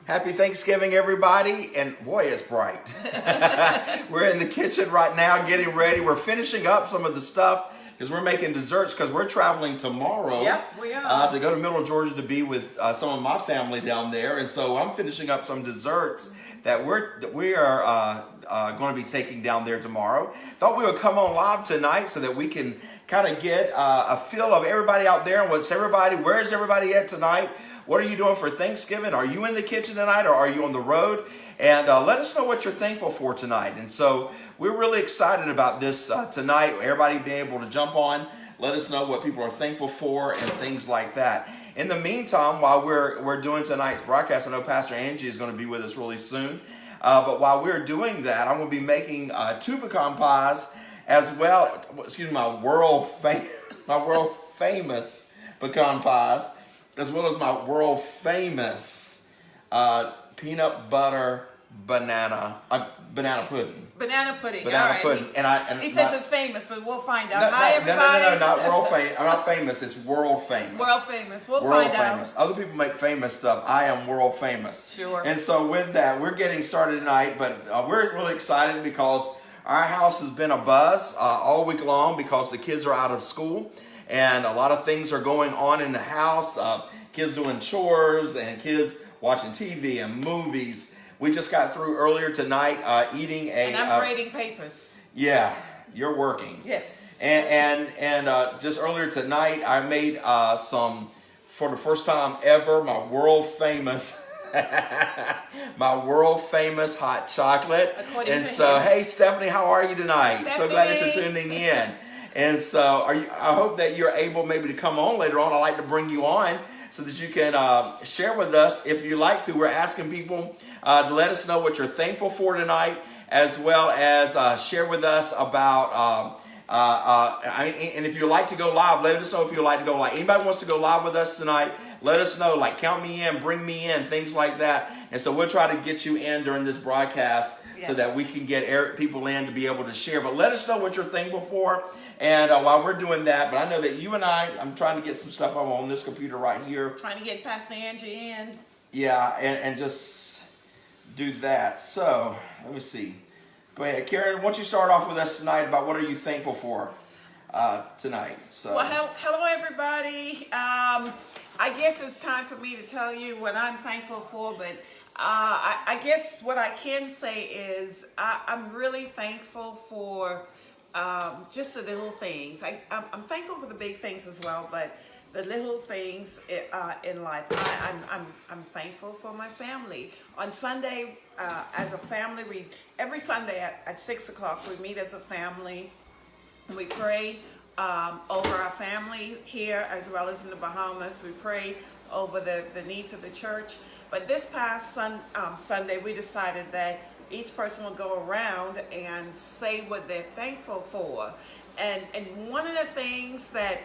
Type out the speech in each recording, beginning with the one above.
Happy Thanksgiving, everybody. And boy, it's bright. We're in the kitchen right now getting ready. We're finishing up some of the stuff because we're making desserts because we're traveling tomorrow. Yep, we are. To go to Middle Georgia to be with some of my family down there. And so I'm finishing up some desserts that we are going to be taking down there tomorrow. Thought we would come on live tonight so that we can kind of get a feel of everybody out there and where is everybody at tonight? What are you doing for Thanksgiving? Are you in the kitchen tonight or are you on the road? And let us know what you're thankful for tonight. And so we're really excited about this tonight. Everybody being able to jump on, let us know what people are thankful for and things like that. In the meantime, while we're doing tonight's broadcast, I know Pastor Angie is going to be with us really soon. But while we're doing that, I'm going to be making 2 pecan pies as well. Excuse me, my world famous pecan pies, as well as my world famous peanut butter banana pudding. Banana pudding. Banana all right. pudding. And he says it's famous, but we'll find out. Hi, everybody. No, not world famous. I'm not famous. It's world famous. World famous. We'll world find famous. Other people make famous stuff. I am world famous. Sure. And so with that, we're getting started tonight, but we're really excited because our house has been a buzz all week long because the kids are out of school and a lot of things are going on in the house. Kids doing chores and kids watching TV and movies. We just got through earlier tonight eating And I'm grading papers. Yeah, you're working. Yes. And just earlier tonight, I made for the first time ever, my world famous hot chocolate. And so, hey, Stephanie, how are you tonight? Stephanie. So glad that you're tuning in. And so I hope that you're able maybe to come on later on. I'd like to bring you on so that you can share with us if you like to. We're asking people to let us know what you're thankful for tonight, as well as share with us about, and if you'd like to go live, let us know if you'd like to go live. Anybody wants to go live with us tonight, let us know, like count me in, bring me in, things like that. And so we'll try to get you in during this broadcast so that we can get people in to be able to share. But let us know what you're thankful for. And while we're doing that, but I know that you and I'm trying to get some stuff up on this computer right here. Trying to get Pastor Angie in. Yeah, and just do that. So, let me see. Go ahead. Karen, why don't you start off with us tonight about what are you thankful for tonight? So. Well, hello, everybody. I guess it's time for me to tell you what I'm thankful for, but I guess what I can say is I'm really thankful for just the little things. I'm thankful for the big things as well, but the little things in life. I'm thankful for my family. On Sunday, as a family, every Sunday at 6 o'clock, we meet as a family and we pray over our family here as well as in the Bahamas. We pray over the needs of the church. But this past Sunday, we decided that each person will go around and say what they're thankful for. And one of the things that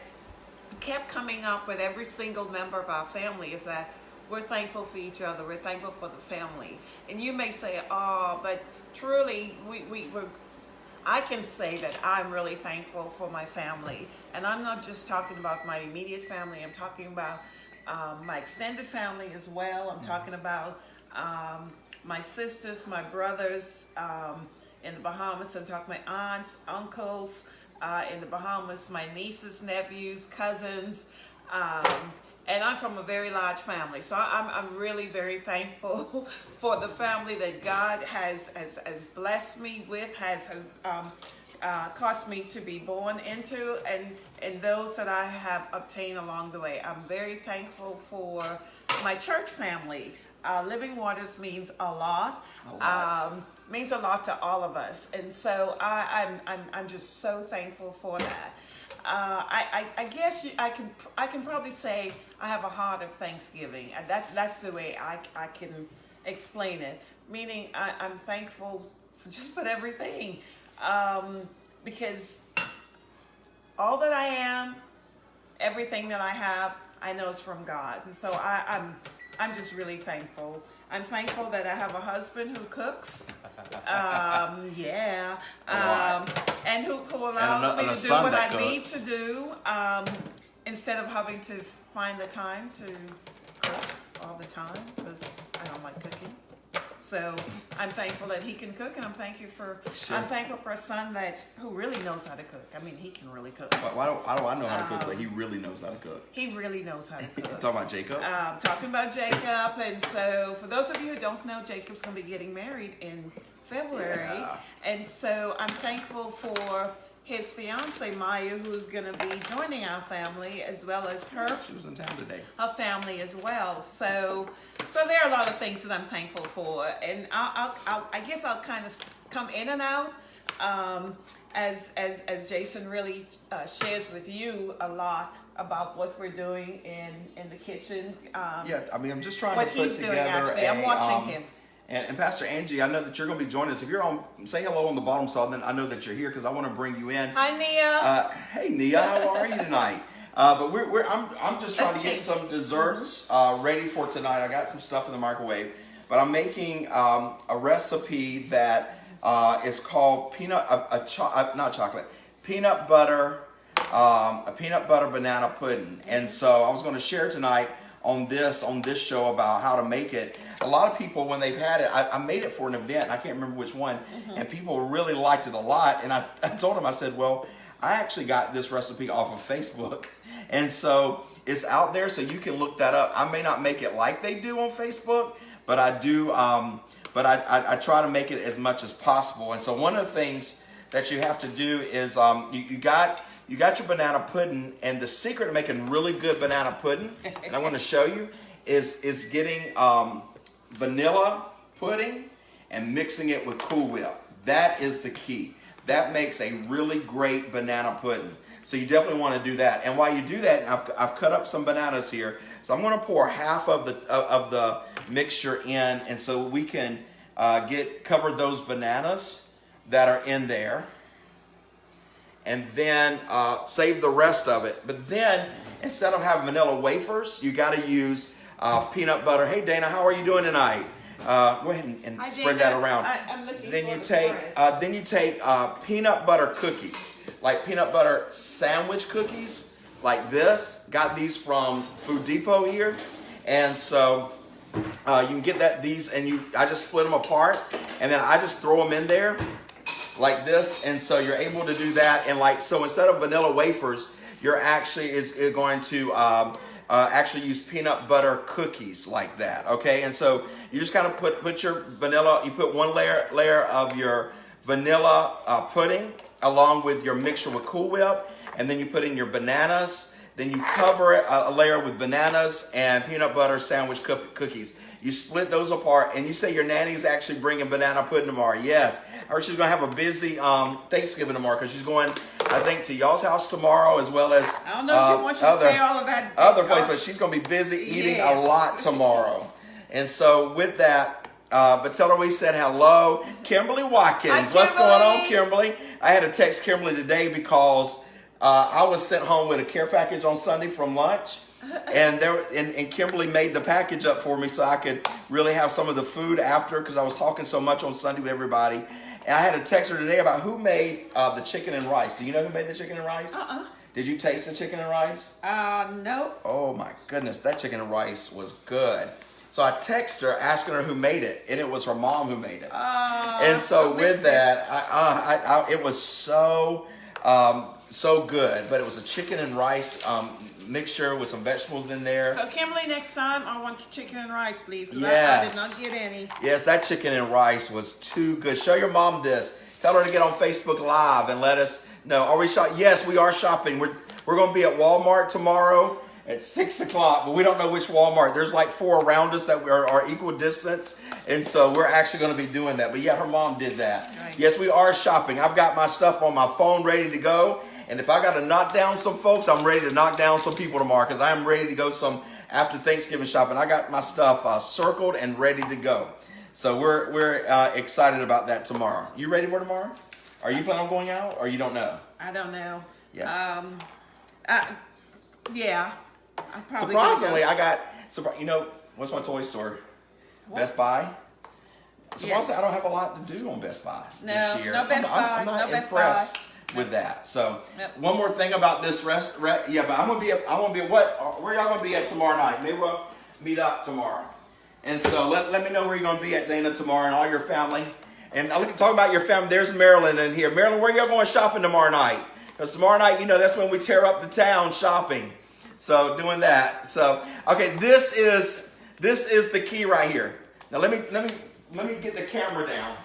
kept coming up with every single member of our family is that we're thankful for each other. We're thankful for the family. And you may say, oh, but truly, I can say that I'm really thankful for my family. And I'm not just talking about my immediate family. I'm talking about my extended family as well. I'm talking about my sisters, my brothers in the Bahamas. I'm talking my aunts, uncles in the Bahamas, my nieces, nephews, cousins. And I'm from a very large family. So I'm really very thankful for the family that God has blessed me with, has caused me to be born into, and those that I have obtained along the way. I'm very thankful for my church family. Living Waters means a lot. Means a lot to all of us, and so I'm just so thankful for that. I guess I can probably say I have a heart of thanksgiving. That's the way I can explain it. Meaning I'm thankful for just about everything, because all that I am, everything that I have, I know is from God, and so I'm just really thankful. I'm thankful that I have a husband who cooks, and who allows me to do what I need to do, instead of having to find the time to cook all the time because I don't like cooking. So I'm thankful that he can cook, and I'm thankful for a son who really knows how to cook. I mean, he can really cook. Why do I know how to cook, but he really knows how to cook? He really knows how to cook. Talking about Jacob? Talking about Jacob, and so for those of you who don't know, Jacob's going to be getting married in February, and so I'm thankful for his fiance Maya, who's going to be joining our family, as well as She was in town today. Her family as well. So there are a lot of things that I'm thankful for, and I guess I'll kind of come in and out as Jason really shares with you a lot about what we're doing in the kitchen. Yeah, I mean, I'm just trying what to put he's together. doing actually. I'm watching him. And Pastor Angie, I know that you're going to be joining us. If you're on, say hello on the bottom so then I know that you're here because I want to bring you in. Hi, Nia. Hey, Nia, how are you tonight? But I'm just trying to get some desserts ready for tonight. I got some stuff in the microwave, but I'm making a recipe that is called peanut butter banana pudding. And so I was going to share tonight on this show about how to make it. A lot of people, when they've had it, I made it for an event, I can't remember which one, and people really liked it a lot. And I told them, I said, well, I actually got this recipe off of Facebook. And so it's out there, so you can look that up. I may not make it like they do on Facebook, but I do, but I try to make it as much as possible. And so one of the things that you have to do is you got your banana pudding, and the secret to making really good banana pudding, and I'm going to show you, is getting vanilla pudding and mixing it with Cool Whip. That is the key. That makes a really great banana pudding. So you definitely want to do that. And while you do that, I've cut up some bananas here. So I'm going to pour half of the mixture in, and so we can cover those bananas that are in there, and then save the rest of it. But then instead of having vanilla wafers, you got to use peanut butter. Hey Dana, how are you doing tonight? Go ahead and Hi, spread Dana. that around. I'm looking then for you the take spread. then you take peanut butter cookies, like peanut butter sandwich cookies, like this. Got these from Food Depot here, and so you can get these, and I just split them apart, and then I just throw them in there like this, and so you're able to do that. And so instead of vanilla wafers, you're actually going to actually use peanut butter cookies like that. Okay, and so you just kind of put your vanilla. You put one layer of your vanilla pudding along with your mixture with Cool Whip, and then you put in your bananas. Then you cover a layer with bananas and peanut butter sandwich cookies. You split those apart, and you say your nanny's actually bringing banana pudding tomorrow. Yes, or she's going to have a busy Thanksgiving tomorrow because she's going, I think, to y'all's house tomorrow, as well as I don't know if she wants you to say all of that. Other place, but she's going to be busy eating a lot tomorrow. And so with that, but tell her we said hello. Kimberly Watkins. Hi, What's going on, Kimberly? Kimberly? I had to text Kimberly today because I was sent home with a care package on Sunday from lunch. And Kimberly made the package up for me so I could really have some of the food after, because I was talking so much on Sunday with everybody. And I had to text her today about who made the chicken and rice. Do you know who made the chicken and rice? Did you taste the chicken and rice? No. Oh my goodness, that chicken and rice was good. So I texted her asking her who made it, and it was her mom who made it. And so with that, it was so good. But it was a chicken and rice mixture with some vegetables in there. So Kimberly, next time I want chicken and rice, please, because Yes. I did not get any. Yes, that chicken and rice was too good. Show your mom this. Tell her to get on Facebook Live and let us know. Are we shopping? Yes, we are shopping. We're going to be at Walmart tomorrow at 6 o'clock, but we don't know which Walmart. There's like 4 around us that are equal distance, and so we're actually going to be doing that. But yeah, her mom did that. Right. Yes, we are shopping. I've got my stuff on my phone ready to go, and if I got to knock down some folks, I'm ready to knock down some people tomorrow, because I am ready to go some after Thanksgiving shopping. I got my stuff circled and ready to go. So we're excited about that tomorrow. You ready for tomorrow? Are you planning on going out, or you don't know? I don't know. Yes. Yeah. I'm probably Surprisingly, gonna go. what's my toy store? What? Best Buy. Surprisingly, Yes. I don't have a lot to do on Best Buy No, this year. no Best Buy, I'm not no Best impressed Buy. with that. So Yep. one more thing about this but I'm gonna be at, where y'all gonna be at tomorrow night? Maybe meet up tomorrow. And so let me know where you're going to be at, Dana, tomorrow, and all your family. And I look talk about your family. There's Marilyn in here. Marilyn, where y'all going shopping tomorrow night? Because tomorrow night, that's when we tear up the town shopping. So doing that. So okay, this is the key right here. Now let me get the camera down.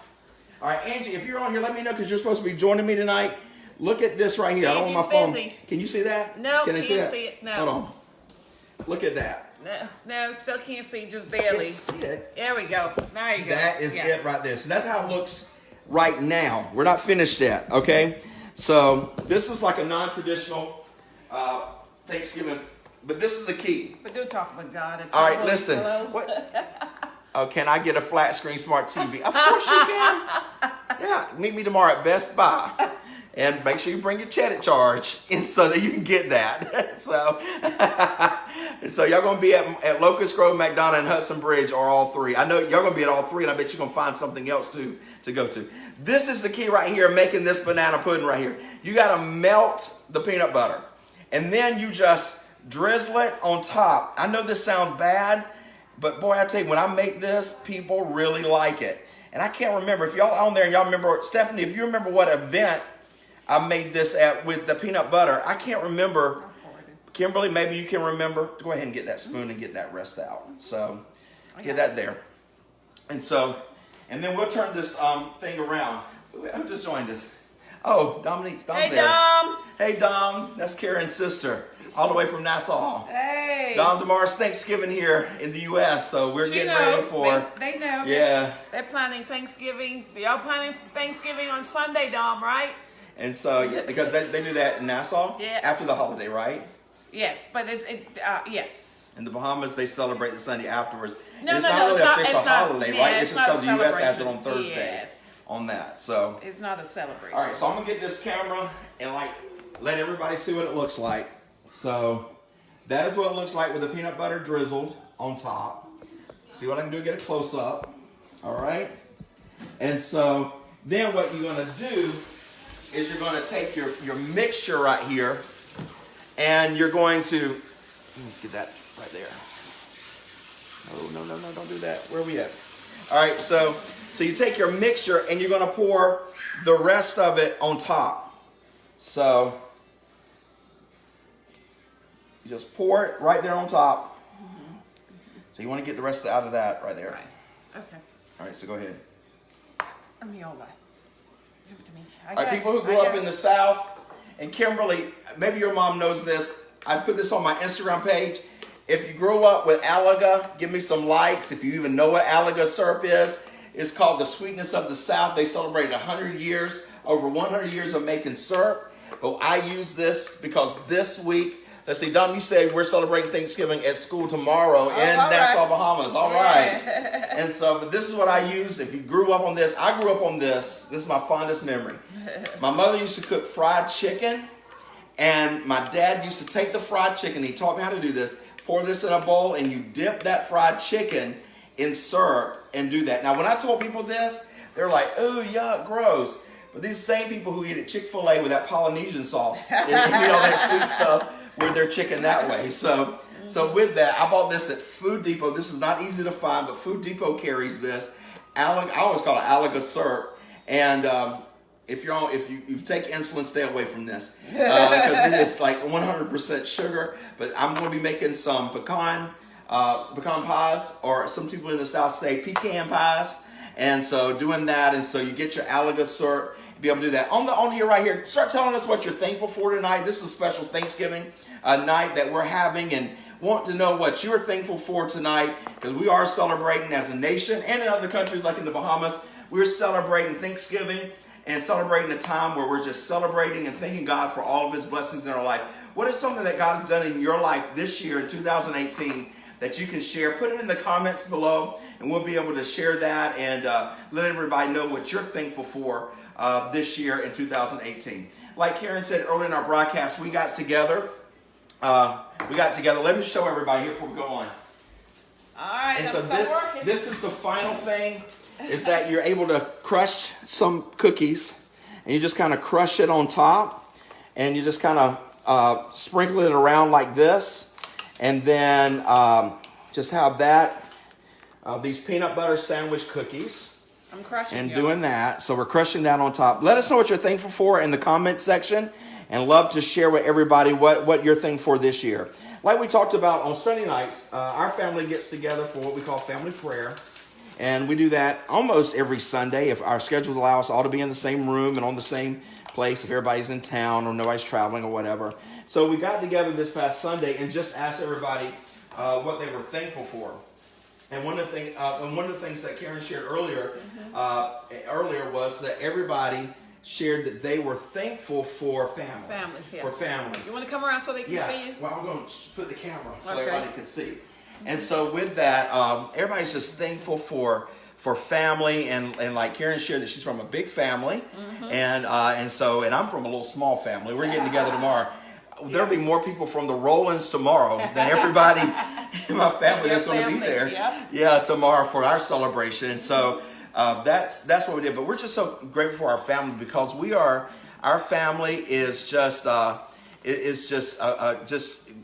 All right, Angie, if you're on here, let me know because you're supposed to be joining me tonight. Look at this right here. I don't want my phone. Busy. Can you see that? No, Can I can't see it. No. Hold on. Look at that. No, still can't see, just barely. Can't see it. There we go. There you go. That is it right there. So that's how it looks right now. We're not finished yet, okay? So this is like a non-traditional Thanksgiving, but this is the key. But do talk with God. All right, listen. What? Oh, can I get a flat screen smart TV? Of course you can. Yeah, meet me tomorrow at Best Buy. And make sure you bring your credit charge in so that you can get that. So y'all going to be at Locust Grove, McDonough, and Hudson Bridge, or all three. I know y'all going to be at all three, and I bet you're going to find something else to go to. This is the key right here, making this banana pudding right here. You got to melt the peanut butter. And then you just drizzle it on top. I know this sounds bad, but boy, I tell you, when I make this, people really like it. And I can't remember, if y'all on there and y'all remember, Stephanie, if you remember what event I made this at with the peanut butter, I can't remember. Kimberly, maybe you can remember. Go ahead and get that spoon and get that rest out. So get that there. And then we'll turn this thing around. Who just joined us? Oh, Dominique's there. Hey, Dom. Hey, Dom. That's Karen's sister, all the way from Nassau. Hey. Dom, tomorrow's Thanksgiving here in the U.S., so we're getting ready for. They know. Yeah. They're planning Thanksgiving. Y'all planning Thanksgiving on Sunday, Dom, right? And so, yeah, because they do that in Nassau after the holiday, right? Yes, but yes. In the Bahamas, they celebrate the Sunday afterwards. No, it's no, not no, really it's an not, official it's not, holiday, yeah, right? It's just because the U.S. has it on Thursday. Yes. On that, so. It's not a celebration. All right, so I'm going to get this camera and let everybody see what it looks like. So that is what it looks like with the peanut butter drizzled on top. See what I can do, get a close up. All right. And so then what you're going to do is you're going to take your mixture right here and you're going to, let me get that right there. No, don't do that. Where are we at? All right, so you take your mixture and you're going to pour the rest of it on top. So you just pour it right there on top. Mm-hmm. So you want to get the rest out of that right there. Right. Okay. All right, so go ahead. Give it to me. All right, people who grew up in the South, and Kimberly, maybe your mom knows this. I put this on my Instagram page. If you grew up with Alaga, give me some likes. If you even know what Alaga syrup is, it's called the sweetness of the South. They celebrated 100 years, over 100 years of making syrup. But I use this because this week, let's see, Dom, you said we're celebrating Thanksgiving at school tomorrow in Nassau, Bahamas. All right. And so, but this is what I use. If you grew up on this, I grew up on this. This is my fondest memory. My mother used to cook fried chicken, and my dad used to take the fried chicken. He taught me how to do this. Pour this in a bowl, and you dip that fried chicken in syrup and do that. Now, when I told people this, they're like, "Oh, yuck, gross." But these same people who eat at Chick-fil-A with that Polynesian sauce and that sweet stuff with their chicken that way. So with that, I bought this at Food Depot. This is not easy to find, but Food Depot carries this. I always call it Alaga syrup. And if you take insulin, stay away from this because it is like 100% sugar. But I'm going to be making some pecan pies, or some people in the South say pecan pies. And so doing that, and so you get your Alaga syrup, be able to do that. On here right here, start telling us what you're thankful for tonight. This is a special Thanksgiving night that we're having, and want to know what you're thankful for tonight, because we are celebrating as a nation, and in other countries like in the Bahamas, we're celebrating Thanksgiving and celebrating a time where we're just celebrating and thanking God for all of His blessings in our life. What is something that God has done in your life this year in 2018 that you can share? Put it in the comments below, and we'll be able to share that and let everybody know what you're thankful for this year in 2018. Like Karen said earlier in our broadcast, we got together. Let me show everybody here before we go on. All right. And so this is the final thing, is that you're able to crush some cookies, and you just kind of crush it on top, and you just kind of sprinkle it around like this, and then just have that. These peanut butter sandwich cookies. I'm crushing and you. doing that. So we're crushing that on top. Let us know what you're thankful for in the comment section, and love to share with everybody what you're thankful for this year. Like we talked about on Sunday nights, our family gets together for what we call family prayer. And we do that almost every Sunday. If our schedules allow us all to be in the same room and on the same place, if everybody's in town or nobody's traveling or whatever. So we got together this past Sunday and just asked everybody what they were thankful for. And one of the things that Karen shared earlier was that everybody shared that they were thankful for family. Family, yeah. For family. You want to come around so they can see you? Well, I'm going to put the camera so Okay. everybody can see. And so with that, everybody's just thankful for family, and like Karen shared that she's from a big family, and I'm from a little small family. We're getting together tomorrow. There'll be more people from the Rollins tomorrow than everybody in my family that's going to be there. Yep. Yeah, tomorrow for our celebration. And so that's what we did. But we're just so grateful for our family, because our family is just.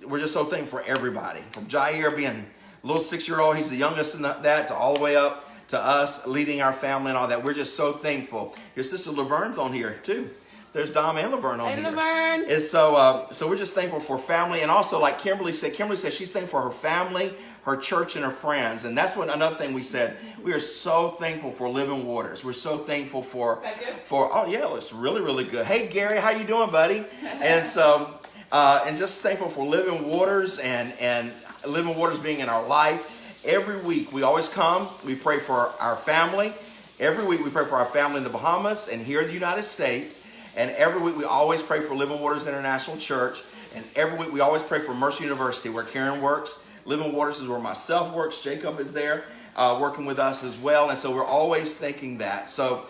We're just so thankful for everybody. From Jair being a little 6-year-old, he's the youngest in that, to all the way up to us leading our family and all that. We're just so thankful. Your sister Laverne's on here too. There's Dom and Laverne on Hey, here. Laverne. And so we're just thankful for family, and also like Kimberly said she's thankful for her family, her church, and her friends. And that's another thing we said. We are so thankful for Living Waters. We're so thankful for oh yeah, it looks really, really good. Hey Gary, how you doing, buddy? And so and just thankful for Living Waters and Living Waters being in our life. Every week we always come, we pray for our family. Every week we pray for our family in the Bahamas and here in the United States. And every week we always pray for Living Waters International Church. And every week we always pray for Mercy University, where Karen works. Living Waters is where myself works. Jacob is there working with us as well. And so we're always thinking that. So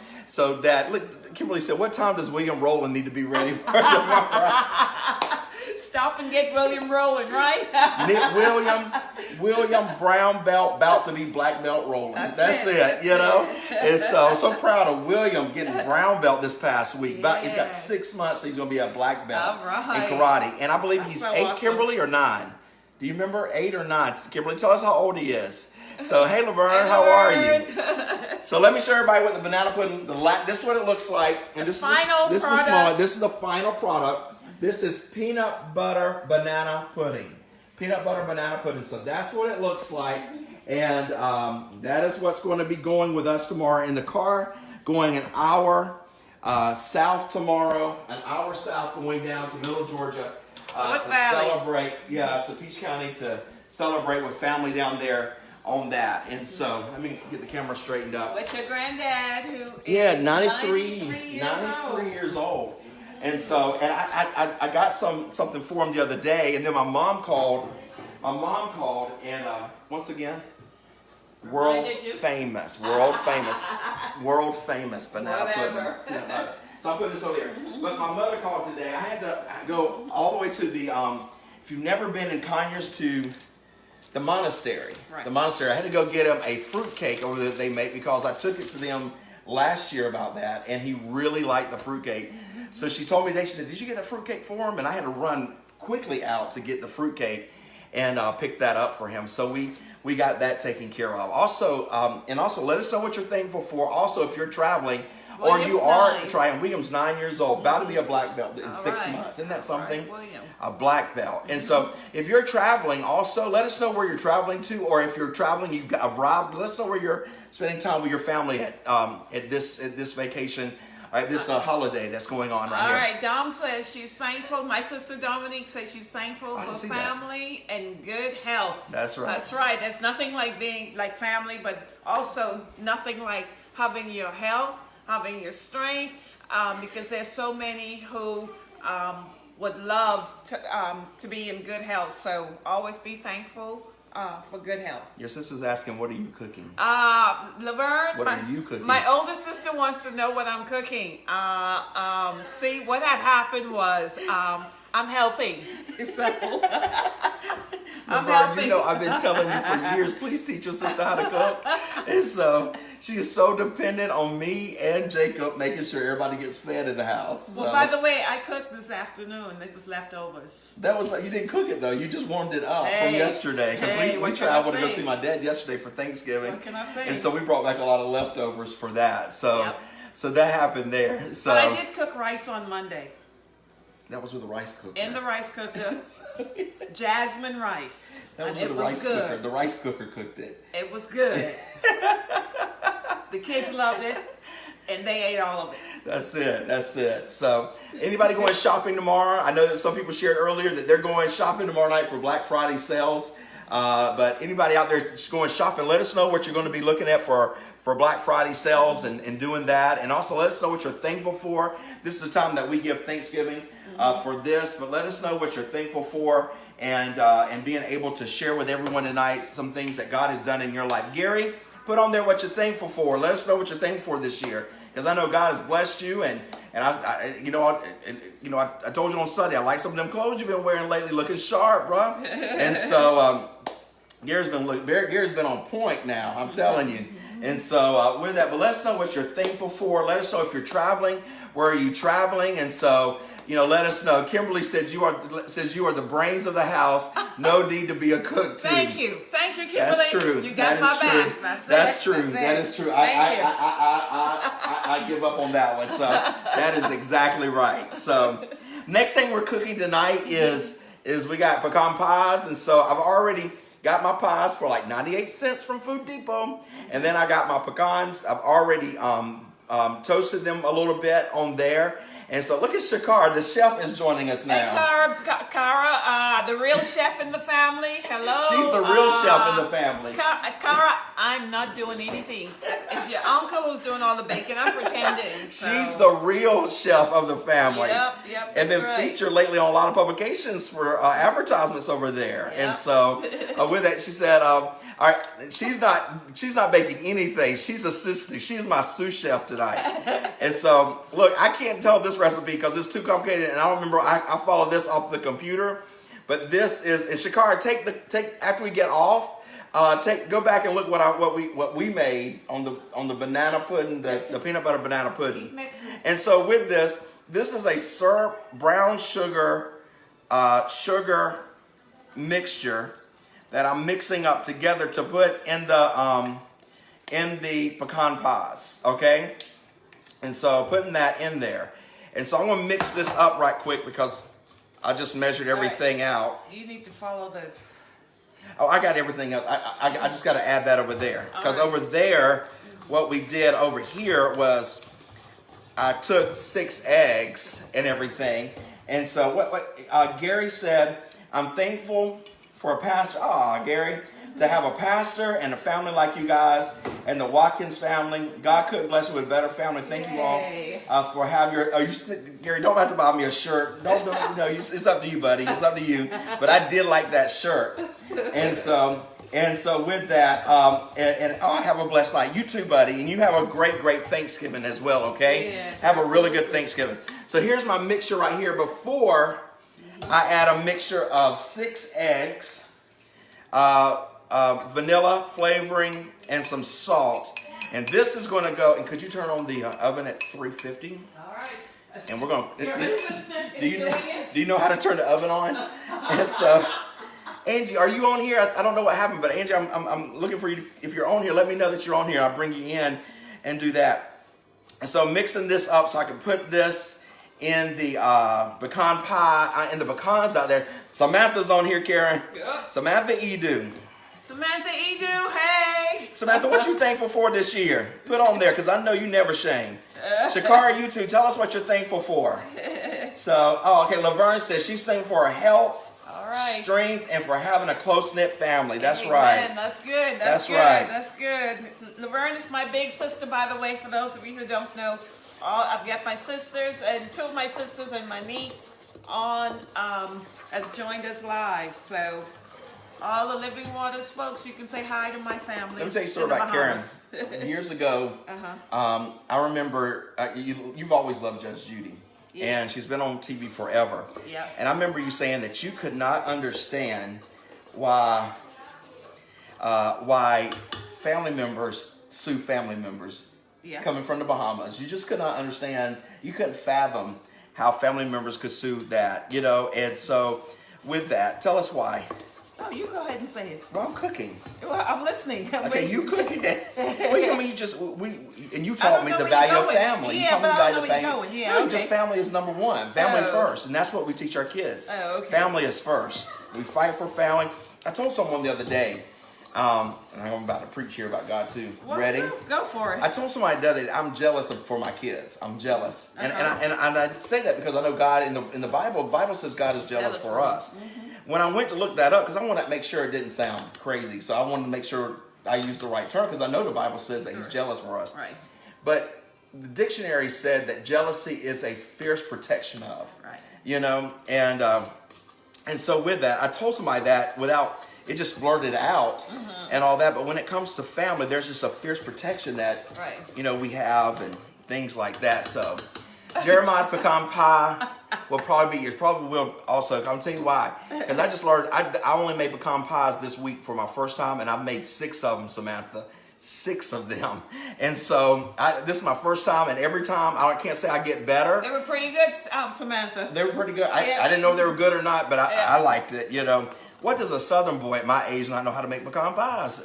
that, look, Kimberly said, what time does William Rowland need to be ready for tomorrow? Stop and get William rolling, right? William brown belt, about to be black belt rolling. That's it. You know. And so I'm so proud of William getting brown belt this past week. Yeah. He's got 6 months. He's going to be a black belt All right. in karate, and I believe That's he's so 8, awesome. Kimberly, or 9. Do you remember 8 or 9? Kimberly, tell us how old he is. So hey, Laverne, how are you? So let me show everybody what the banana pudding. This is what it looks like, and this is the final product. This is peanut butter banana pudding. Peanut butter banana pudding. So that's what it looks like. And that is what's going to be going with us tomorrow in the car, going an hour south tomorrow, an hour south going down to Middle Georgia to celebrate. Yeah, to Peach County to celebrate with family down there on that. And so let me get the camera straightened up. With your granddad, who is 93 years old. And so, and I got something for him the other day, and then my mom called, and once again, world famous banana pudding. So I'm putting this over here. But my mother called today. I had to go all the way to the, if you've never been in Conyers, to the monastery. Right. The monastery. I had to go get him a fruit cake over there that they make, because I took it to them last year about that, and he really liked the fruit cake. So she told me today, she said, did you get a fruitcake for him? And I had to run quickly out to get the fruitcake and pick that up for him. So we got that taken care of. Also, let us know what you're thankful for. Also, if you're traveling or you are trying, William's 9 years old, about to be a black belt in 6 months. Isn't that something? A black belt. And so if you're traveling, also let us know where you're traveling to, or if you're traveling, you've arrived, let us know where you're spending time with your family at this vacation. This holiday that's going on right here. All right, Dom says she's thankful. My sister Dominique says she's thankful for family and good health. That's right. That's right. That's nothing like being like family, but also nothing like having your health, having your strength, because there's so many who would love to be in good health. So always be thankful for good health. Your sister's asking, what are you cooking? Laverne, what are you cooking? My older sister wants to know what I'm cooking. See, what had happened was I'm helping. So I'm Laverne, helping. you know I've been telling you for years, please teach your sister how to cook. And so she is so dependent on me and Jacob making sure everybody gets fed in the house. Well, So by the way, I cooked this afternoon. It was leftovers. that was like, you didn't cook it though. You just warmed it up from Hey, yesterday. Because hey, we what can I traveled to go say? see my dad yesterday for Thanksgiving. What can I say? And so we brought back a lot of leftovers for that. So Yep. so that happened there. So But I did cook rice on Monday that was with the rice cooker. in the rice cooker. Jasmine rice. That was And with it the was rice good. cooker. The rice cooker cooked it. It was good. The kids loved it, and they ate all of it. That's it. That's it. So, anybody going shopping tomorrow? I know that some people shared earlier that they're going shopping tomorrow night for Black Friday sales. But anybody out there just going shopping, let us know what you're going to be looking at for Black Friday sales and doing that. And also let us know what you're thankful for. This is the time that we give Thanksgiving for this. But let us know what you're thankful for and being able to share with everyone tonight some things that God has done in your life. Gary, put on there what you're thankful for. Let us know what you're thankful for this year. Because I know God has blessed you, and I told you on Sunday I like some of them clothes you've been wearing lately, looking sharp, bro. And so Gary's been on point now. I'm telling you. And so with that, but let us know what you're thankful for. Let us know if you're traveling. Where are you traveling? And so let us know. Kimberly says you are the brains of the house. No need to be a cook too. Thank you, Kimberly. That's true. You got my back. That's true. That's That it. is true. Thank you. I give up on that one. So that is exactly right. So next thing we're cooking tonight is we got pecan pies, and so I've already got my pies for like 98 cents from Food Depot, and then I got my pecans. I've already toasted them a little bit on there. And so look at Shakar, the chef is joining us now. Hey, Cara, the real chef in the family. Hello. She's the real chef in the family. Cara, I'm not doing anything. It's your uncle who's doing all the baking. I'm pretending. She's the real chef of the family. Yep. And been right. featured lately on a lot of publications for advertisements over there. Yep. And so with that, she said, all right, she's not baking anything. She's assisting. She's my sous chef tonight. And so, look, I can't tell this recipe because it's too complicated, and I don't remember. I follow this off the computer, but this is. And Shakara, take after we get off. Go back and look what we made on the banana pudding, the peanut butter banana pudding. And so with this is a syrup brown sugar mixture that I'm mixing up together to put in the pecan pies, okay? And so putting that in there. And so I'm gonna mix this up right quick because I just measured everything out. You need to follow the... Oh, I got everything up. I just got to add that over there. Because right. over there, what we did over here was I took 6 eggs and everything. And so what Gary said, I'm thankful for a pastor. Gary, to have a pastor and a family like you guys and the Watkins family. God couldn't bless you with a better family. Thank you all for having your. Gary, don't have to buy me a shirt. No, it's up to you, buddy. It's up to you. But I did like that shirt, and so with that, have a blessed night. You too, buddy, and you have a great Thanksgiving as well. Okay, yes, have a really good Thanksgiving. So here's my mixture right here. Before I add a mixture of 6 eggs. Vanilla flavoring and some salt, and this is going to go. And could you turn on the oven at 350? All right. And we're going. Your assistant is doing it. Do you know how to turn the oven on? And so, Angie, are you on here? I don't know what happened, but Angie, I'm looking for you. If you're on here, let me know that you're on here. I'll bring you in and do that. And so mixing this up so I can put this in the pecan pie and the pecans out there. Samantha's on here, Karen. Good. Samantha Edu. Samantha Edu, hey. Samantha, what you thankful for this year? Put on there, because I know you never shame. Shakara, you too. Tell us what you're thankful for. So, okay, Laverne says she's thankful for her health, right. strength, and for having a close-knit family. That's Amen. right. That's good. That's good. right. That's good. Laverne is my big sister, by the way, for those of you who don't know. I've got my sisters, and 2 of my sisters and my niece has joined us live. So all the Living Waters folks, you can say hi to my family. Let me tell you a story about Karen. Years ago, I remember you've always loved Judge Judy. Yeah. And she's been on TV forever. Yeah. And I remember you saying that you could not understand why family members sue family members Yeah. coming from the Bahamas. You just could not understand. You couldn't fathom how family members could sue that, you know. And so, with that, tell us why. Oh, you go ahead and say it. Well, I'm cooking. Well, I'm listening. Okay, you cooking it. Well, I mean, you just and you I taught don't me know the where value you're of going. family. You Yeah, taught me but the I value don't of know where you're family. going. Yeah, No, okay. just family is number one. Family is Oh. first, and that's what we teach our kids. Oh, okay. Family is first. We fight for family. I told someone the other day, and I'm about to preach here about God too. Well, Ready? Go for it. I told somebody the other day I'm jealous for my kids. I'm jealous, and I say that because I know God in the Bible. The Bible says God is jealous for us. When I went to look that up, because I want to make sure it didn't sound crazy, so I wanted to make sure I used the right term because I know the Bible says that He's jealous for us. Right. But the dictionary said that jealousy is a fierce protection of. Right. You know, and so with that, I told somebody that without it just blurted out and all that. But when it comes to family, there's just a fierce protection that you know we have and things like that. So Jeremiah's pecan pie will probably be yours. Probably will also. I'll tell you why. Because I just learned. I only made pecan pies this week for my first time, and I've made 6 of them, Samantha. 6 of them. And so this is my first time, and every time I can't say I get better. They were pretty good, Samantha. They were pretty good. I didn't know if they were good or not, but I liked it. You know, what does a Southern boy at my age not know how to make pecan pies?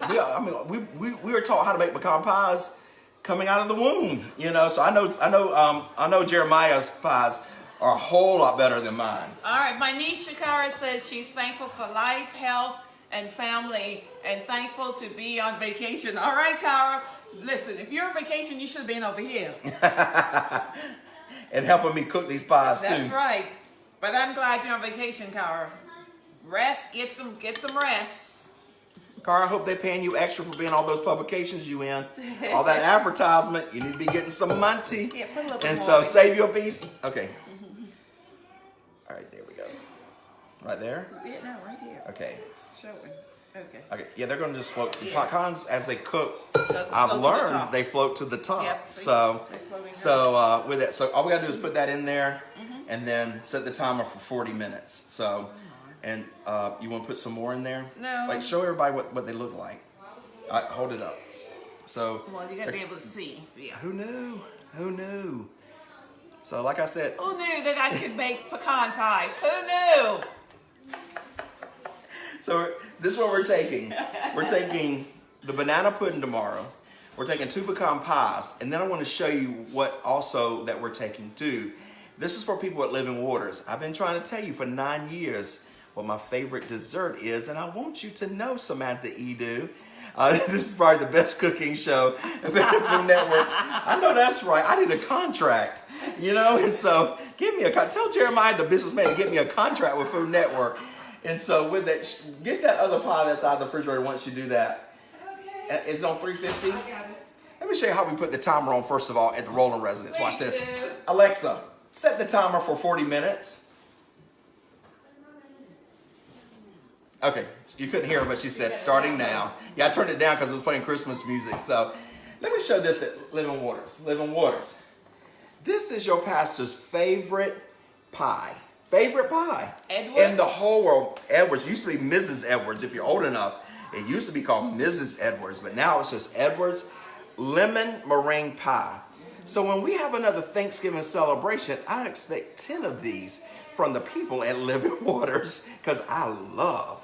We were taught how to make pecan pies coming out of the womb. You know, so I know Jeremiah's pies are a whole lot better than mine. All right, my niece Shakara says she's thankful for life, health, and family, and thankful to be on vacation. All right, Kara, listen, if you're on vacation, you should have been over here. And helping me cook these pies too. That's right. But I'm glad you're on vacation, Kara. Rest, get some rest. Cara, I hope they're paying you extra for being all those publications you in. All that advertisement, you need to be getting some money. Yeah, put a little bit and more so in. save your piece. Okay. All right, there we go. Right there? Yeah, no, right here. Okay. It's showing. Okay. Okay, yeah, they're going to just float. Yeah. Pecans, as they cook, Float I've to the learned top. they float to the top. Yep, see? So, They're floating with that, so all we got to do is put that in there, and then set the timer for 40 minutes. So, and you want to put some more in there? No. Like show everybody what they look like. Hold it up. So. Well, you got to be able to see. Yeah. Who knew? Who knew? So, like I said. Who knew that I could make pecan pies? Who knew? So this is what we're taking. We're taking the banana pudding tomorrow. We're taking 2 pecan pies. And then I want to show you what also that we're taking too. This is for people at Living Waters. I've been trying to tell you for 9 years what my favorite dessert is. And I want you to know, Samantha Edu. This is probably the best cooking show from networks. I know that's right. I need a contract, you know? And so give me tell Jeremiah, the businessman, to get me a contract with Food Network. And so with that, get that other pie that's out of the refrigerator once you do that. Okay. It's on 350. I got it. Let me show you how we put the timer on first of all at the Rolling Residence. Watch Please this. do. Alexa, set the timer for 40 minutes. Okay, you couldn't hear her, but she said starting now. Yeah, I turned it down because it was playing Christmas music. So let me show this at Living Waters. Living Waters. This is your pastor's favorite pie. Favorite pie Edwards? in the whole world. Edwards used to be Mrs. Edwards. If you're old enough, it used to be called Mrs. Edwards, but now it's just Edwards lemon meringue pie. So when we have another Thanksgiving celebration, I expect 10 of these from the people at Living Waters because I love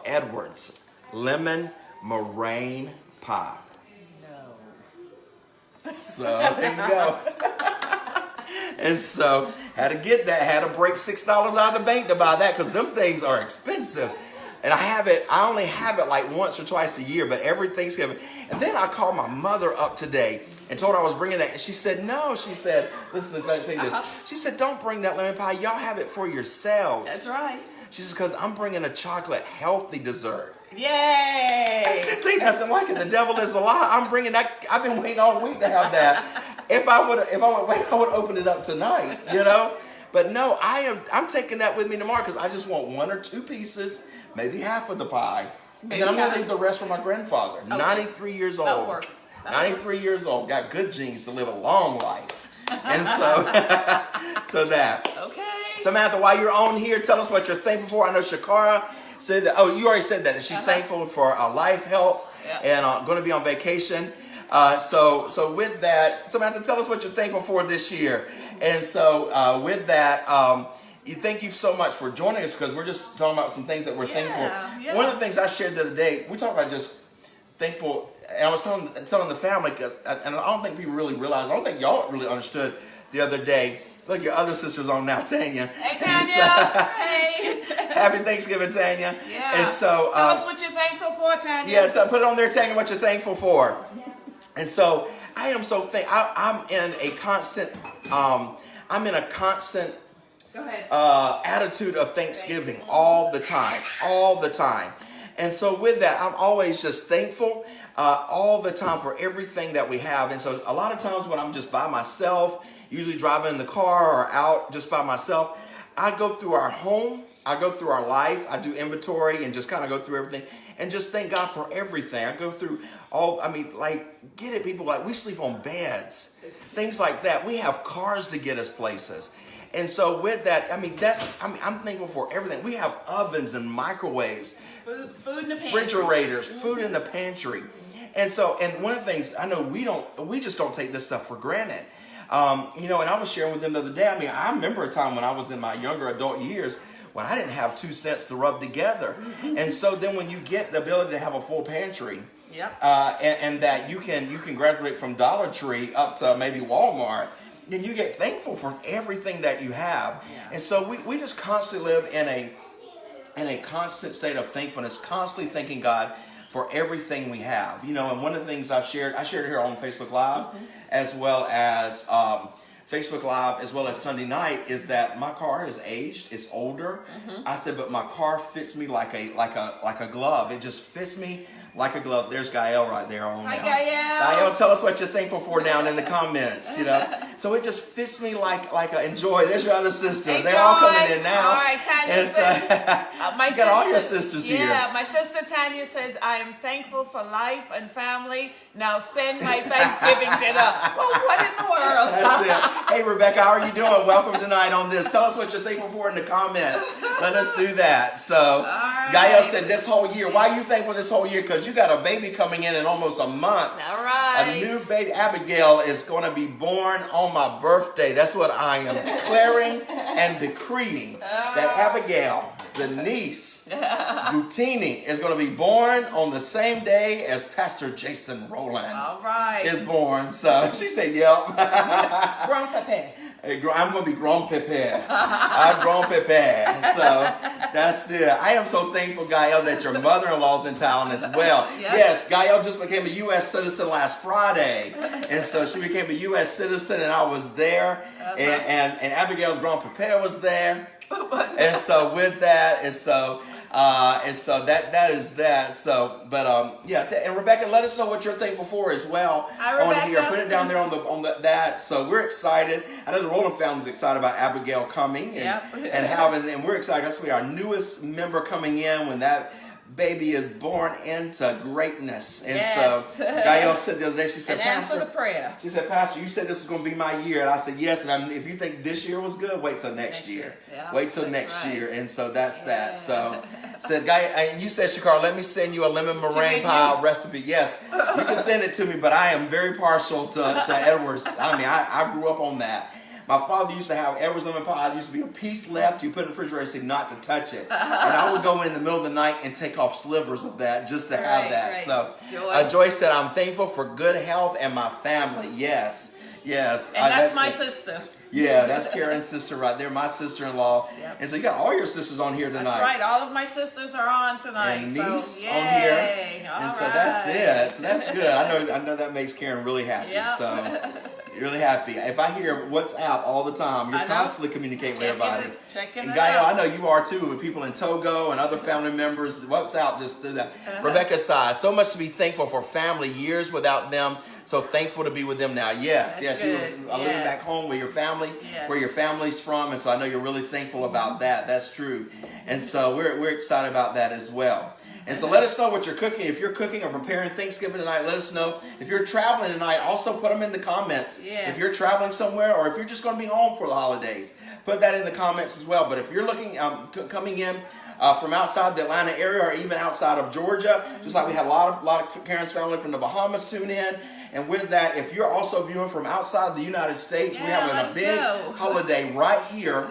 Edwards lemon meringue pie. No. So there you go. And so had to get that, had to break $6 out of the bank to buy that because them things are expensive. And I only have it like once or twice a year, but every Thanksgiving. And then I called my mother up today and told her I was bringing that. And she said, no, she said, listen, I tell you this. She said, don't bring that lemon pie. Y'all have it for yourselves. That's right. She says, because I'm bringing a chocolate healthy dessert. Yay! I said, ain't nothing like it. The devil is a lie. I'm bringing that. I've been waiting all week to have that. If I would wait, I would open it up tonight, you know? But no, I'm taking that with me tomorrow because I just want 1 or 2 pieces, maybe half of the pie. And then I'm going to leave the rest for my grandfather, 93 years old. That'll work. 93 years old, got good genes to live a long life. And so, so that. Okay. Samantha, while you're on here, tell us what you're thankful for. I know Shakara Say that. Oh, you already said that. She's thankful for life, health, and going to be on vacation. So with that, Samantha, tell us what you're thankful for this year. And so with that, thank you so much for joining us, because we're just talking about some things that we're thankful. Yeah. One of the things I shared the other day, we talked about just thankful, and I was telling the family, and I don't think people really realized, I don't think y'all really understood the other day. Look, your other sister's on now, Tanya. Hey, Tanya. Hey. Happy Thanksgiving, Tanya. Yeah. And so, tell us what you're thankful for, Tanya. Yeah, put it on there, Tanya, what you're thankful for. And so, I am so I'm in a constant, Go ahead. Attitude of Thanksgiving all the time. And so with that, I'm always just thankful all the time for everything that we have. And so a lot of times when I'm just by myself, usually driving in the car or out just by myself, I go through our home, I go through our life, I do inventory and just kind of go through everything and just thank God for everything. I go through get it, people, like we sleep on beds, things like that. We have cars to get us places. And so with that, I'm thankful for everything. We have ovens and microwaves, food in the pantry, refrigerators, food in the pantry. And so, and one of the things I know we just don't take this stuff for granted. And I was sharing with them the other day. I remember a time when I was in my younger adult years when I didn't have 2 cents to rub together. And so then when you get the ability to have a full pantry, and that you can graduate from Dollar Tree up to maybe Walmart, then you get thankful for everything that you have. Yeah. And so we just constantly live in a constant state of thankfulness, constantly thanking God for everything we have. And one of the things I shared it here on Facebook Live, as well as Sunday night, is that my car has aged, it's older. I said, but my car fits me like a glove. It just fits me like a glove. There's Gael right there on Hi, now. Gael, tell us what you're thankful for down in the comments. So it just fits me like enjoy. There's your other sister. Hey, they're Joy. all coming in now. All right, Tanya and says, you got all your sisters here. Yeah, my sister Tanya says, I am thankful for life and family. Now send my Thanksgiving dinner. Well, what in the world? That's it. Hey, Rebecca, how are you doing? Welcome tonight on this. Tell us what you're thankful for in the comments. Let us do that. So, right. Gael said this whole year. Why are you thankful this whole year? Because you got a baby coming in almost a month. All right. A new baby. Abigail is going to be born on my birthday. That's what I am declaring and decreeing. That Abigail, the niece, Gutini, is going to be born on the same day as Pastor Jason Rowland. All right. Is born. So she said, yep. Grand-Papa. I'm going to be grand-papa. I'm grand-papa. So that's it. I am so thankful, Gael, that your mother-in-law's in town as well. Yep. Yes, Gael just became a U.S. citizen last Friday. And so she became a U.S. citizen, and I was there. And Abigail's grand-papa was there. And so with that, and so that is that. So, but and Rebecca, let us know what you're thankful for as well. Hi, on Rebecca. here. Put it down there on that. So we're excited. I know the Rowland family's excited about Abigail coming and we're excited. That's our newest member coming in when that baby is born into greatness. And so Gael said the other day, she said, and Pastor, answer the prayer. She said, Pastor, you said this was going to be my year. And I said, yes. And if you think this year was good, wait till next year. Yeah, wait till next year. And so that's that. So said, Gael, and you said, Shakar, let me send you a lemon meringue pie recipe. Yes, you can send it to me, but I am very partial to Edwards. I grew up on that. My father used to have Edwards lemon pie. There used to be a piece left. You put it in the refrigerator and say not to touch it. And I would go in the middle of the night and take off slivers of that just to have that. Right. So Joy said, I'm thankful for good health and my family. Yes. And that's my sister. Yeah, that's Karen's sister right there, my sister-in-law. Yep. And so you got all your sisters on here tonight. That's right. All of my sisters are on tonight. And niece on here. All so right. that's it. So that's good. I know that makes Karen really happy. Yep. So really happy. If I hear WhatsApp all the time, you're constantly communicating with everybody. Checking and Gael, I know you are too, with people in Togo and other family members. WhatsApp just do that. Rebecca said, so much to be thankful for family, years without them. So thankful to be with them now. Yes, you were living back home with your family, where your family's from, and so I know you're really thankful about that. That's true. And so we're excited about that as well. And so let us know what you're cooking. If you're cooking or preparing Thanksgiving tonight, let us know. If you're traveling tonight, also put them in the comments. Yes. If you're traveling somewhere or if you're just going to be home for the holidays, put that in the comments as well. But if you're looking, coming in from outside the Atlanta area or even outside of Georgia. Just like we had a lot of Karen's family from the Bahamas tune in. And with that, if you're also viewing from outside the United States, we're having a big holiday right here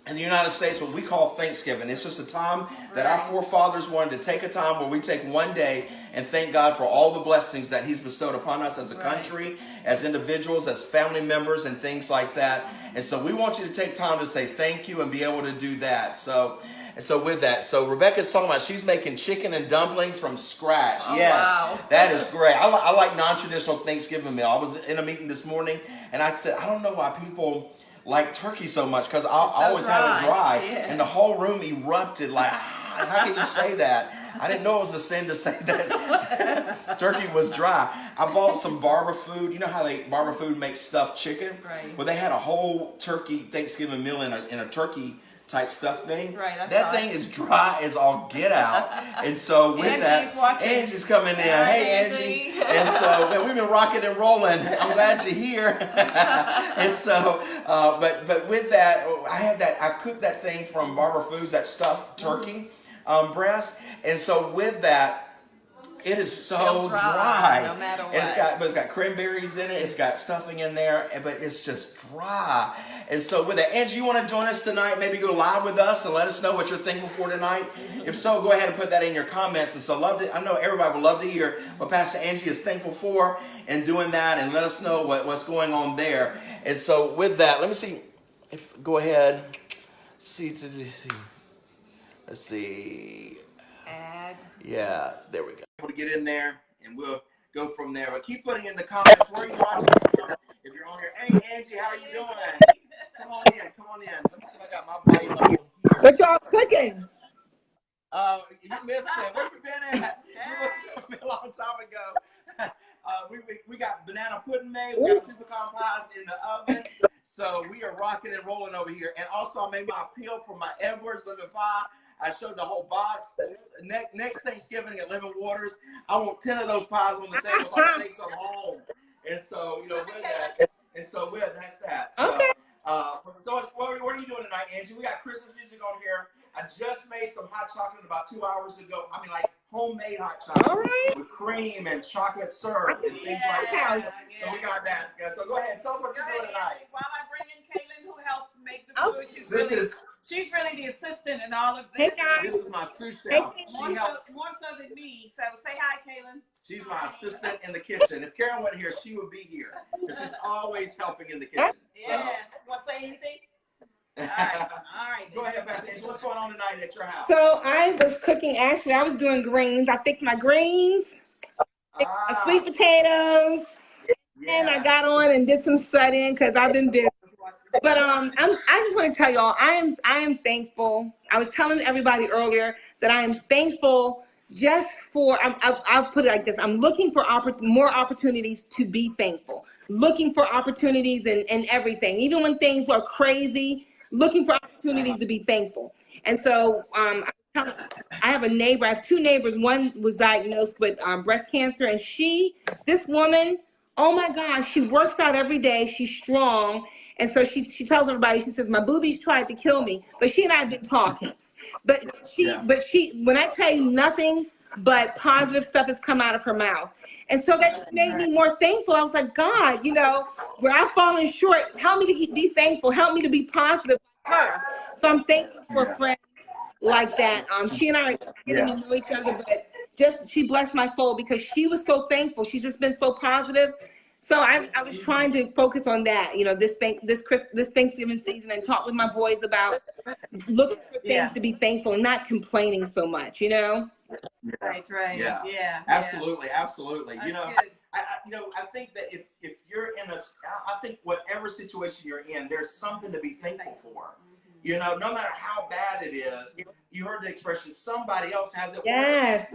in the United States, what we call Thanksgiving. It's just a time that our forefathers wanted to take a time where we take one day and thank God for all the blessings that He's bestowed upon us as a country, as individuals, as family members, and things like that. And so we want you to take time to say thank you and be able to do that. So with that, so Rebecca's talking about she's making chicken and dumplings from scratch. Oh, yes, wow. That is great. I like non-traditional Thanksgiving meal. I was in a meeting this morning, and I said, I don't know why people like turkey so much, because I always have it dry, and the whole room erupted like, how can you say that? I didn't know it was a sin to say that turkey was dry. I bought some Barber Food. You know how Barber Food makes stuffed chicken? Right. Well, they had a whole turkey Thanksgiving meal in a turkey type stuff thing. Right, that thing is dry as all get out. And so with Angie's coming in. Hey, Angie. And so man, we've been rocking and rolling. I'm glad you're here. And so, but with that, I cooked that thing from Barber Foods, that stuffed turkey breast. And so with that, it is so dry. No matter what. It's got cranberries in it. It's got stuffing in there, but it's just dry. And so with that, Angie, you want to join us tonight? Maybe go live with us and let us know what you're thankful for tonight. If so, go ahead and put that in your comments. And so I know everybody would love to hear what Pastor Angie is thankful for and doing that, and let us know what's going on there. And so with that, let me see. Go ahead. Let's see. Add. Yeah, there we go. Able to get in there, and we'll go from there. But keep putting in the comments where you're watching from. If you're on here, hey Angie, how are you doing? Come on in. Let me see if I got my volume up here. What y'all cooking? You missed it. Where you been at? You must me a long time ago. We got banana pudding made. We got 2 pecan pies in the oven. So we are rocking and rolling over here. And also I made my appeal for my Edwards lemon pie. I showed the whole box. Next Thanksgiving at Living Waters, I want 10 of those pies on the table so I can take some home. And so, with that. And so that's that. So, okay. What are you doing tonight, Angie? We got Christmas music on here. I just made some hot chocolate about 2 hours ago. I mean, like homemade hot chocolate with cream and chocolate syrup and things like that. So we got that. Yeah, so go ahead. Tell us what you're doing tonight. While I bring in Kaylin, who helped make the food, she's really the assistant in all of this. Hey guys. This is my sous chef. More so than me. So say hi, Kaylin. She's my assistant in the kitchen. If Karen wasn't here, she would be here. Because she's always helping in the kitchen. Yeah. You want to say anything? All right. Go ahead, Pastor Angel. What's going on tonight at your house? So I was cooking, actually, I was doing greens. I fixed my greens, my sweet potatoes, and I got on and did some studying because I've been busy. But I just want to tell y'all, I am thankful. I was telling everybody earlier that I am thankful just for, I'll put it like this. I'm looking for more opportunities to be thankful. Looking for opportunities in everything. Even when things are crazy, looking for opportunities to be thankful. And so I have a neighbor. I have 2 neighbors. One was diagnosed with breast cancer. And this woman, oh my gosh, she works out every day. She's strong. And so she tells everybody, she says, my boobies tried to kill me. But she and I have been talking. But when I tell you, nothing but positive stuff has come out of her mouth. And so that just made me more thankful. I was like, God, where I've fallen short, help me to be thankful. Help me to be positive like her. So I'm thankful for a friend like that. She and I are getting to know each other, but she blessed my soul because she was so thankful. She's just been so positive. So I was trying to focus on that, this Thanksgiving season, and talk with my boys about looking for things to be thankful and not complaining so much, Right. Yeah. Absolutely. That's I think that if you're I think whatever situation you're in, there's something to be thankful for. No matter how bad it is, you heard the expression, somebody else has it worse.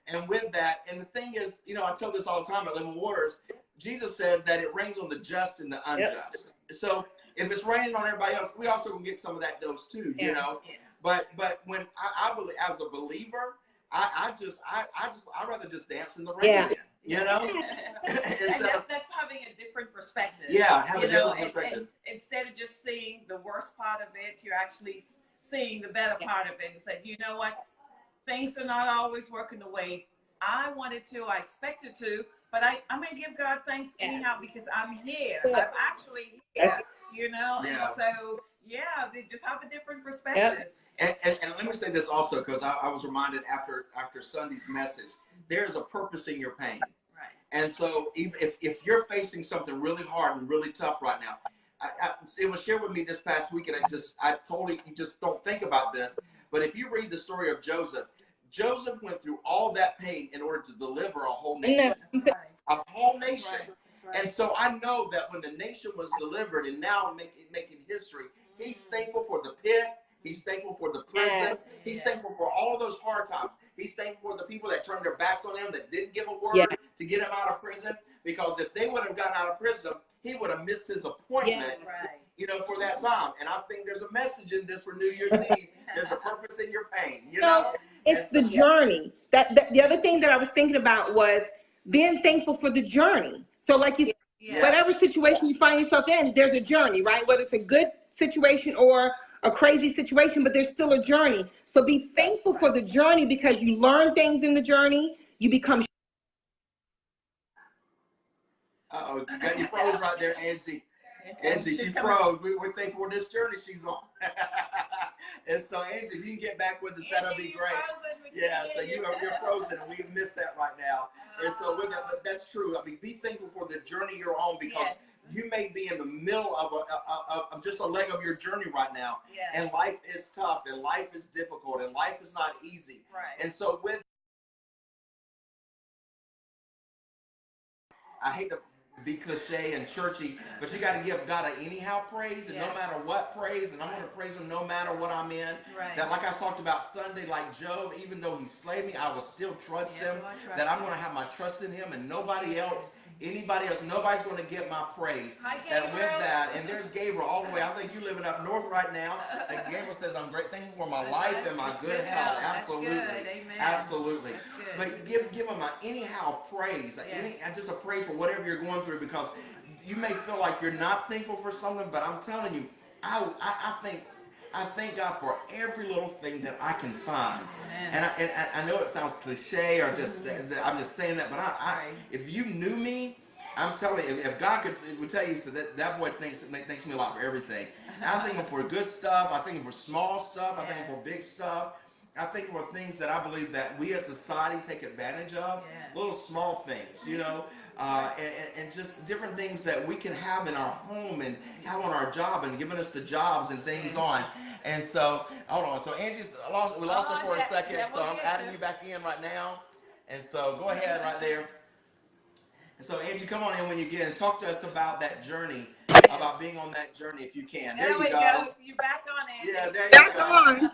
And with that, and the thing is, I tell this all the time at Living Waters, Jesus said that it rains on the just and the unjust. So if it's raining on everybody else, we also can get some of that dose too, But when I believe, as a believer, I'd rather just dance in the rain. And so, that's having a different perspective. Yeah, have a different perspective. And instead of just seeing the worst part of it, you're actually seeing the better part of it and said, you know what, things are not always working the way I wanted to, I expected to, but I'm going to give God thanks anyhow because I'm here. I'm actually here, you know, and so, they just have a different perspective. And let me say this also, because I was reminded after Sunday's message, there's a purpose in your pain. Right. And so if you're facing something really hard and really tough right now, it was shared with me this past week, and I totally just don't think about this. But if you read the story of Joseph went through all that pain in order to deliver a whole nation. A whole nation. That's right. And so I know that when the nation was delivered and now making history, he's thankful for the pit. He's thankful for the prison. He's thankful for all of those hard times. He's thankful for the people that turned their backs on him, that didn't give a word to get him out of prison. Because if they would have gotten out of prison, he would have missed his appointment, you know, for that time. And I think there's a message in this for New Year's Eve. There's a purpose in your pain, you know? It's the journey. That the other thing that I was thinking about was being thankful for the journey. So like you said, whatever situation you find yourself in, there's a journey, right? Whether it's a good situation or a crazy situation, but there's still a journey. So be thankful for the journey because you learn things in the journey. You become. Uh-oh, you froze right there, Angie. Angie, she froze. We're thankful for this journey she's on. And so, Angie, if you can get back with us, that'll be great. Yeah, so you're frozen, and we missed that right now. And so, with that, but that's true. I mean, be thankful for the journey you're on because you may be in the middle of just a leg of your journey right now. And life is tough, and life is difficult, and life is not easy. And so, I hate to be cliche and churchy, but you got to give God an anyhow praise, and no matter what praise, and I'm going to praise him no matter what I'm in. That, like I talked about Sunday, like Job, even though he slayed me, I will still trust him. That I'm going to have my trust in him and nobody else. Anybody else, nobody's going to get my praise. And with that, and there's Gabriel all the way. I think you living up north right now. And Gabriel says, I'm great, thankful for my life and my good health. Absolutely. Absolutely. But give him an anyhow praise. Just a praise for whatever you're going through, because you may feel like you're not thankful for something, but I'm telling you, I thank God for every little thing that I can find. And I know it sounds cliche or just I'm just saying that, but if you knew me, I'm telling you, if God would tell you, so that boy thanks me a lot for everything. And I thank him for good stuff. I thank him for small stuff. I thank him for big stuff. I think for things that I believe that we as society take advantage of, little small things, you know, and just different things that we can have in our home and have on our job and giving us the jobs and things on. And so, hold on. So Angie's we lost her for a second, so I'm adding you back in right now. And so go ahead right there. And so Angie, come on in when you get and talk to us about that journey, about being on that journey if you can. There you go. You're back on, Angie. Yeah, there you go.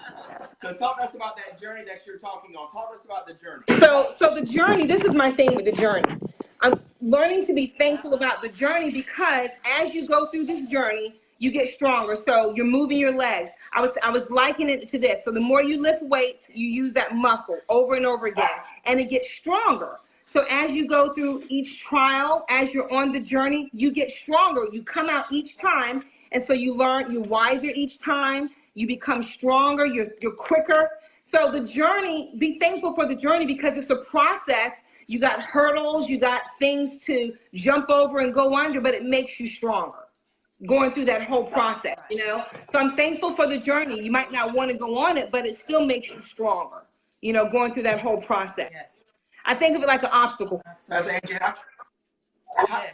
So talk to us about that journey that you're talking on. Talk to us about the journey. So the journey, this is my thing with the journey. I'm learning to be thankful about the journey because as you go through this journey, you get stronger. So you're moving your legs. I was likening it to this. So the more you lift weights, you use that muscle over and over again, and it gets stronger. So as you go through each trial, as you're on the journey, you get stronger. You come out each time, and so you learn, you're wiser each time. You become stronger. You're quicker. So the journey, be thankful for the journey because it's a process. You got hurdles, you got things to jump over and go under, but it makes you stronger going through that whole process, you know? So I'm thankful for the journey. You might not want to go on it, but it still makes you stronger, you know, going through that whole process. I think of it like an obstacle. That's Angie.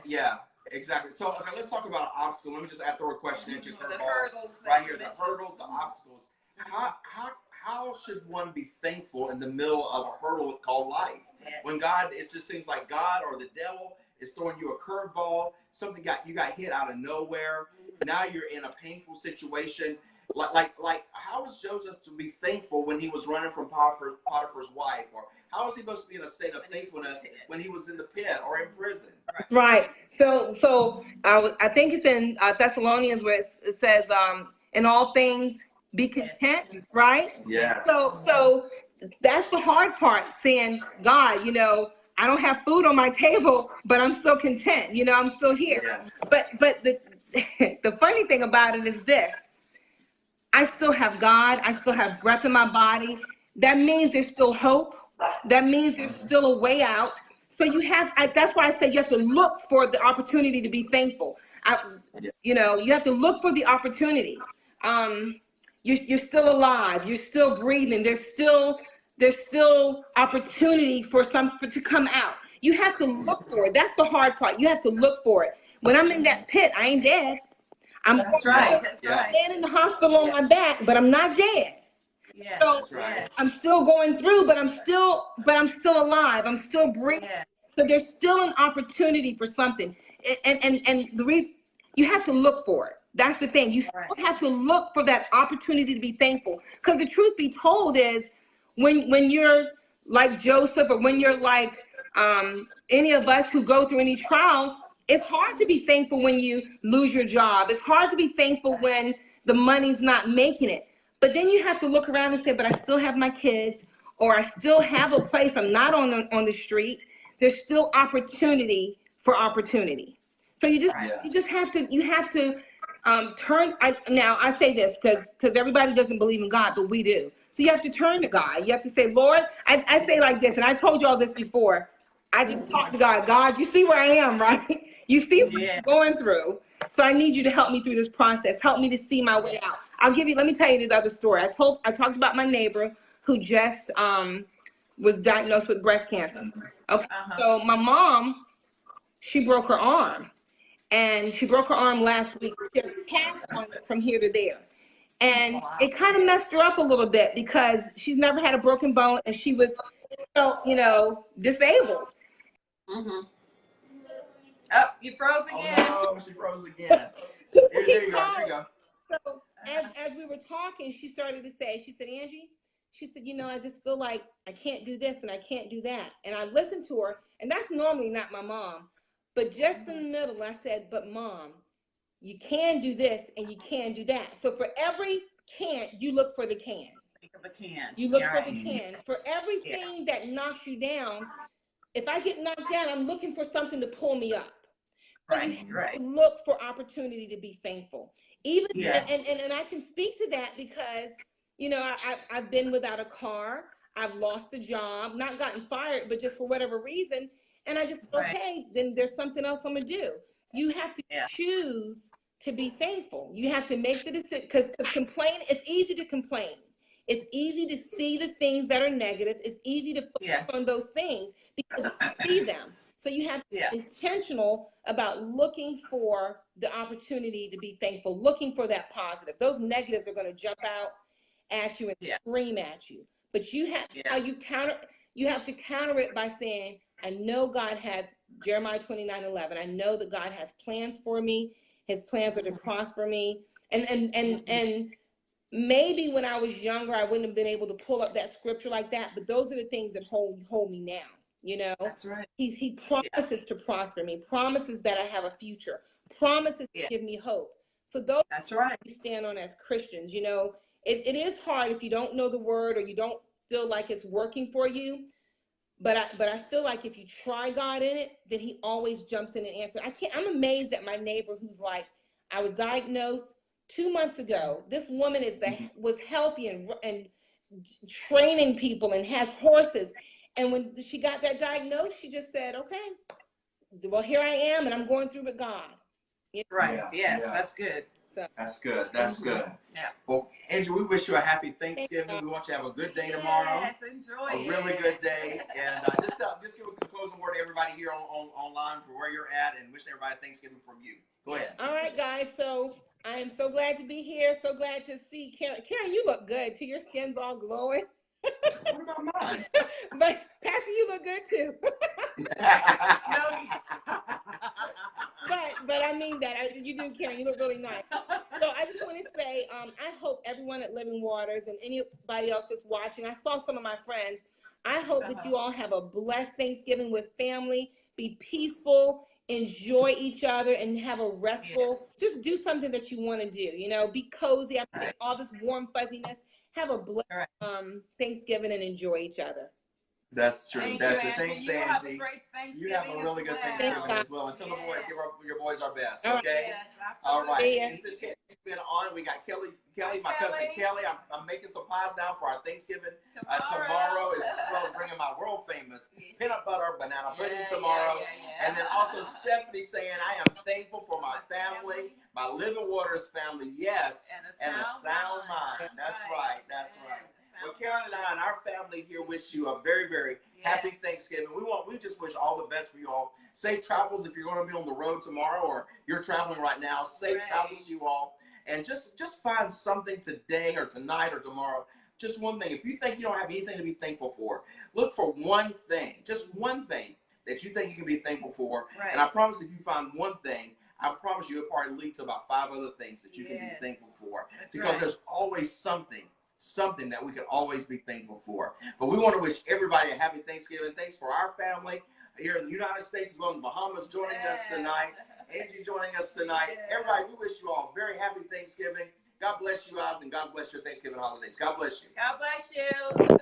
Yeah, exactly. So, okay, let's talk about obstacle. Let me just throw a question into the hurdles right here. The hurdles, the obstacles. How should one be thankful in the middle of a hurdle called life? When God, it just seems like God or the devil is throwing you a curveball. Something you got hit out of nowhere. Now you're in a painful situation. Like how was Joseph to be thankful when he was running from Potiphar's wife? Or how was he supposed to be in a state of thankfulness when he was in the pit or in prison? Right. So I think it's in Thessalonians where it says, in all things be content, right? Yes. So that's the hard part, saying, God, you know, I don't have food on my table, but I'm still content. You know, I'm still here. Yes. But the funny thing about it is this. I still have God. I still have breath in my body. That means there's still hope. That means there's still a way out. So that's why I say you have to look for the opportunity to be thankful. You have to look for the opportunity. You're still alive. You're still breathing. There's still opportunity for something to come out. You have to look for it. That's the hard part. You have to look for it. When I'm in that pit, I ain't dead. That's right. That's right. I'm laying in the hospital on my back, but I'm not dead. Yeah. So That's right. I'm still going through, but I'm still alive. I'm still breathing. Yeah. So there's still an opportunity for something. And the reason you have to look for it. That's the thing. You still have to look for that opportunity to be thankful. Because the truth be told is when you're like Joseph, or when you're like any of us who go through any trial, it's hard to be thankful when you lose your job. It's hard to be thankful when the money's not making it. But then you have to look around and say, but I still have my kids, or I still have a place. I'm not on the street. There's still opportunity for opportunity. So you just have to turn. Now I say this because everybody doesn't believe in God, but we do. So you have to turn to God. You have to say, Lord, I say like this, and I told you all this before. I just talk to God. God, you see where I am, right? You see what I'm going through. So I need you to help me through this process. Help me to see my way out. Let me tell you this other story. I talked about my neighbor who just was diagnosed with breast cancer. Okay. So my mom, she broke her arm. And she broke her arm last week. She just passed on it from here to there. And it kind of messed her up a little bit because she's never had a broken bone, and she was, disabled. Mm-hmm. Oh, you froze again. Oh, no, she froze again. There you go. So as we were talking, she started to say, she said, Angie, she said, I just feel like I can't do this and I can't do that. And I listened to her, and that's normally not my mom. But just in the middle, I said, but Mom, you can do this and you can do that. So for every can't, you look for the can. You look for the can. For everything that knocks you down, if I get knocked down, I'm looking for something to pull me up. So you have to look for opportunity to be thankful. And I can speak to that because, I've been without a car. I've lost a job, not gotten fired, but just for whatever reason. And I just, okay, then there's something else I'm going to do. You have to choose to be thankful. You have to make the decision, because complain, it's easy to complain. It's easy to see the things that are negative. It's easy to focus on those things because you see them. So you have to be intentional about looking for the opportunity to be thankful, looking for that positive. Those negatives are going to jump out at you and scream at you. But you have you have to counter it by saying, I know God has Jeremiah 29:11. I know that God has plans for me. His plans are to prosper me. And maybe when I was younger, I wouldn't have been able to pull up that scripture like that. But those are the things that hold me now. That's right. He promises to prosper me, promises that I have a future, promises to give me hope. So those we stand on as Christians. It is hard if you don't know the word or you don't feel like it's working for you. But I feel like if you try God in it, then he always jumps in and answers. I'm amazed at my neighbor who's like, I was diagnosed 2 months ago. This woman was healthy and training people and has horses. And when she got that diagnosis, she just said, okay, well, here I am, and I'm going through with God. Right. Yes, that's good. So. That's good. That's good. Yeah. Well, Angie, we wish you a happy Thanksgiving. We want you to have a good day tomorrow. Yes, enjoy it. A really good day. And just give a closing word to everybody here online for where you're at, and wishing everybody Thanksgiving from you. Go ahead. All right, guys. So I am so glad to be here. So glad to see Karen. Karen, you look good too. Your skin's all glowing. What about mine? But Pastor, you look good too. But I mean that. You do, Karen. You look really nice. So I just want to say, I hope everyone at Living Waters and anybody else that's watching, I saw some of my friends. I hope that you all have a blessed Thanksgiving with family. Be peaceful, enjoy each other, and have a restful. Just do something that you want to do. Be cozy after all this warm fuzziness. Have a blessed Thanksgiving and enjoy each other. That's true. Thank That's you, true. Thanks, You have a Angie. great Thanksgiving. You have a really good as Thanksgiving well. as well. And tell the boys, Yeah. give your boys our best, All right. okay? Yes, All absolutely. right. Yeah. And since Kelly's been on, we got Kelly, Hi, my cousin Kelly. Kelly. I'm making some pies now for our Thanksgiving Tomorrow. as well as bringing my world famous peanut butter banana pudding Yeah, tomorrow. yeah. And then also Stephanie saying, I am thankful for my family, my Living Waters family, yes, and a sound mind. That's right. That's right. Well, Karen and I and our family here wish you a very, very happy Thanksgiving. We just wish all the best for you all. Safe travels if you're going to be on the road tomorrow or you're traveling right now. Safe travels to you all. And just find something today or tonight or tomorrow. Just one thing. If you think you don't have anything to be thankful for, look for one thing, just one thing that you think you can be thankful for. Right. And I promise if you find one thing, I promise you it'll probably lead to about 5 other things that you can be thankful for. Because there's always something that we can always be thankful for. But we want to wish everybody a happy Thanksgiving. Thanks for our family here in the United States as well as the Bahamas joining us tonight. Angie joining us tonight. Everybody, we wish you all a very happy Thanksgiving. God bless you guys and God bless your Thanksgiving holidays. God bless you. God bless you.